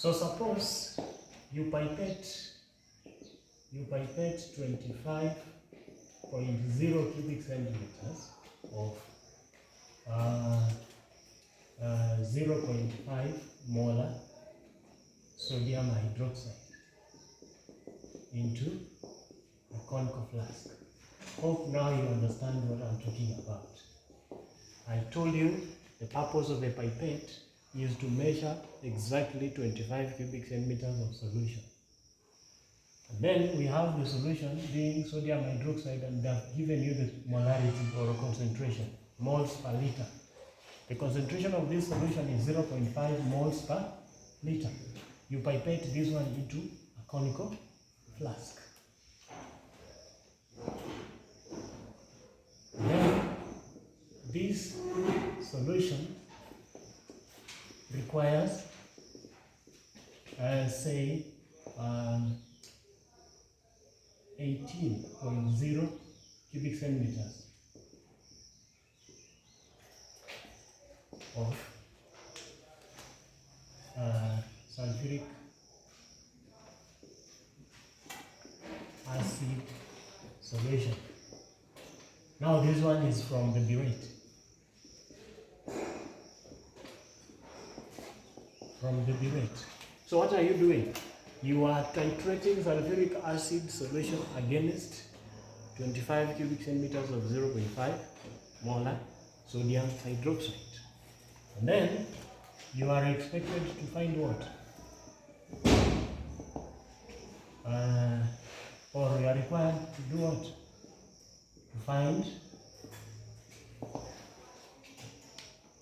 So suppose you pipette 25.0 cubic centimeters of 0.5 molar sodium hydroxide into a conical flask. Hope now you understand what I'm talking about. I told you the purpose of a pipette is to measure exactly 25 cubic centimeters of solution. And then we have the solution being sodium hydroxide, and they have given you the molarity or concentration, moles per liter. The concentration of this solution is 0.5 moles per liter. You pipette this one into a conical flask. Then this solution requires, say, 18.0 cubic centimeters of sulfuric acid solution. Now this one is from the burette. From the burette. So what are you doing? You are titrating sulfuric acid solution against 25 cubic centimeters of 0.5 molar sodium hydroxide. And then you are expected to find what? Or you are required to do what? To find.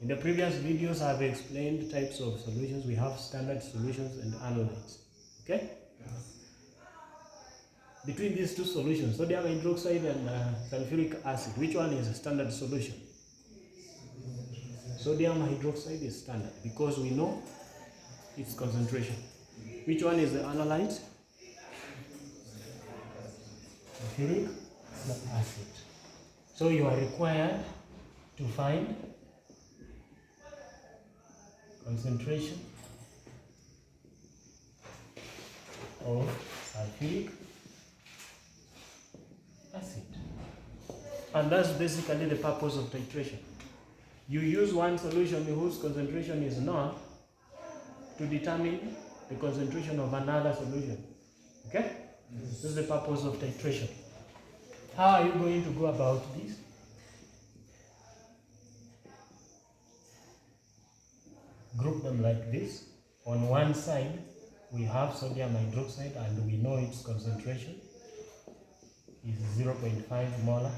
In the previous videos, I have explained types of solutions. We have standard solutions and analytes. Okay? Yes. Between these two solutions, sodium hydroxide and sulfuric acid, which one is a standard solution? Sodium hydroxide is standard because we know its concentration. Which one is the analyte? Sulfuric acid. So you are required to find concentration of sulfuric acid. And that's basically the purpose of titration. You use one solution whose concentration is known to determine the concentration of another solution. Okay? Yes. This is the purpose of titration. How are you going to go about this? Group them like this. On one side, we have sodium hydroxide, and we know its concentration is 0.5 molar.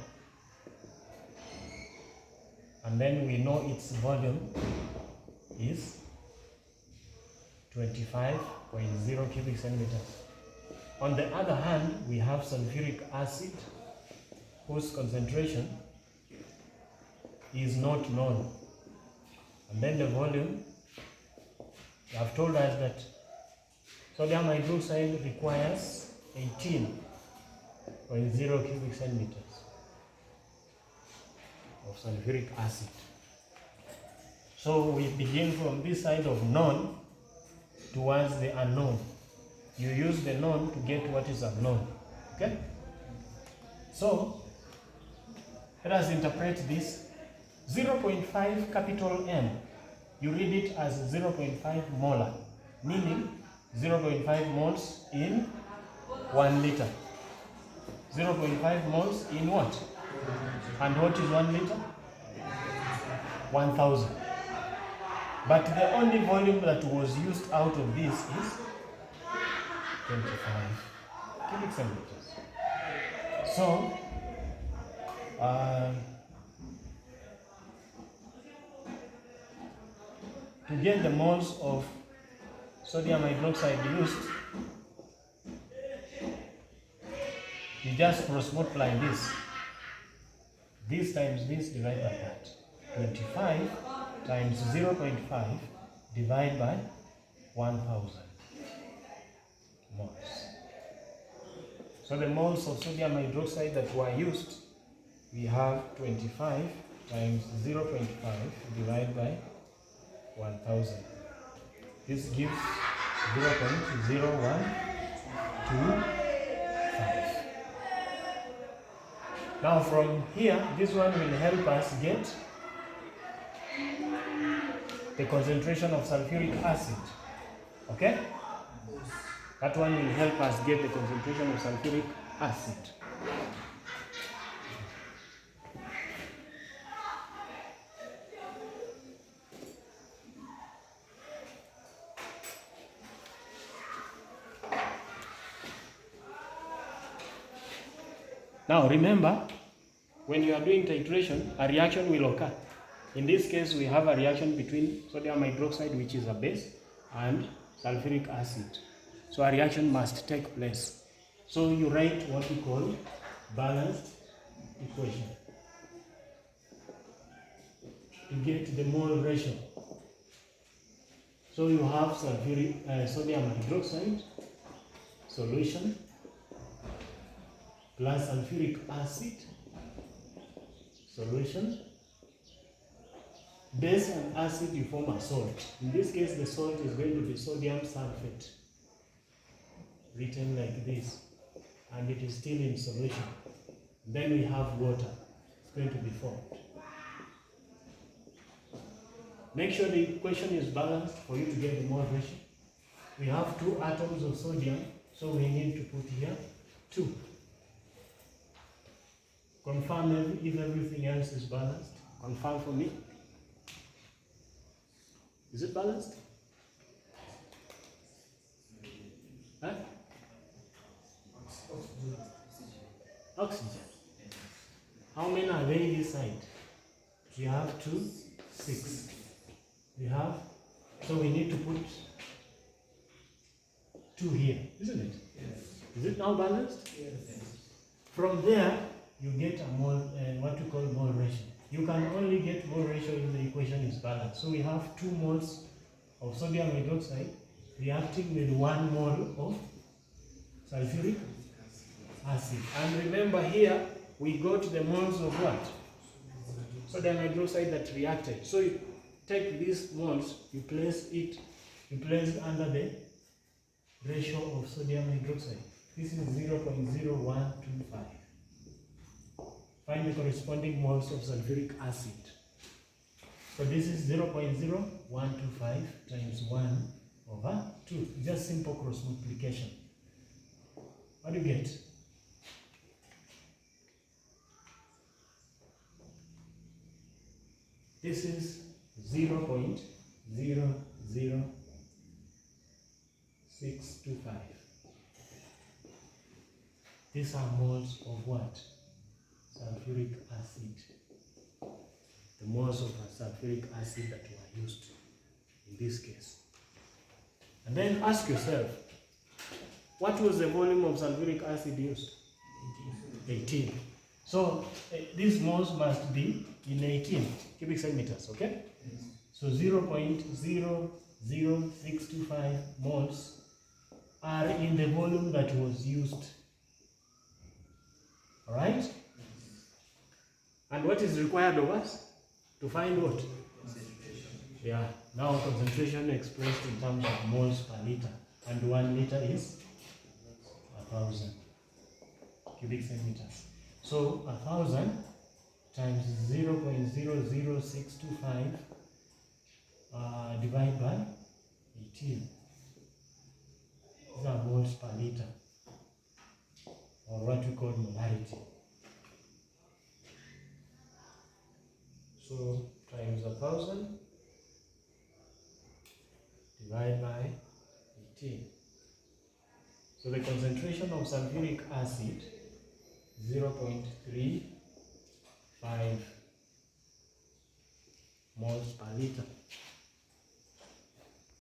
And then we know its volume is 25.0 cubic centimeters. On the other hand, we have sulfuric acid, whose concentration is not known. And then the volume, they have told us that sodium hydroxide requires 18.0 cubic centimeters of sulfuric acid. So we begin from this side of known towards the unknown. You use the known to get what is unknown. Okay? So let us interpret this. 0.5 capital M, you read it as 0.5 molar, meaning 0.5 moles in 1 liter. 0.5 moles in what? And what is 1 liter? 1000. But the only volume that was used out of this is 25 cubic centimeters. So, to get the moles of sodium hydroxide used, you just cross multiply this. This times this divided by that. 25 times 0.5 divided by 1000 moles. So the moles of sodium hydroxide that were used, we have 25 times 0.5 divided by 1000. This gives 0.0125. Now from here, this one will help us get the concentration of sulfuric acid. Okay? That one will help us get the concentration of sulfuric acid. Now remember, when you are doing titration, a reaction will occur. In this case, we have a reaction between sodium hydroxide, which is a base, and sulfuric acid. So a reaction must take place. So you write what we call balanced equation to get the mole ratio. So you have sodium hydroxide solution plus sulfuric acid solution. Base and acid, you form a salt. In this case, the salt is going to be sodium sulfate, written like this, and it is still in solution. Then we have water. It's going to be formed. Make sure the equation is balanced for you to get the mole ratio. We have 2 atoms of sodium, so we need to put here 2. Confirm if everything else is balanced. Confirm for me. Is it balanced? Huh? Oxygen. How many are there this side? We have 2, 6. We have, so we need to put 2 here, isn't it? Yes. Is it now balanced? Yes. From there, you get a mole, what we call mole ratio. You can only get mole ratio if the equation is balanced. So we have 2 moles of sodium hydroxide reacting with 1 mole of sulfuric acid. And remember here, we got the moles of what? Sodium hydroxide that reacted. So you take these moles, you place under the ratio of sodium hydroxide. This is 0.0125. Find the corresponding moles of sulfuric acid. So this is 0.0125 times 1 over 2. Just simple cross multiplication. What do you get? This is 0.00625. These are moles of what? Sulfuric acid. The moles of sulfuric acid that were used in this case. And then ask yourself, what was the volume of sulfuric acid used? 18. So these moles must be in 18 cubic centimeters, okay? So 0.00625 moles are in the volume that was used. All right? And what is required of us? To find what? Concentration. Yeah. Now concentration expressed in terms of moles per liter. And 1 liter is 1,000 cubic centimeters. So 1,000 times 0.00625 divided by 18. These are moles per liter, or what we call molarity. So times 1,000 divided by 18. So the concentration of sulfuric acid 0.35 moles per liter.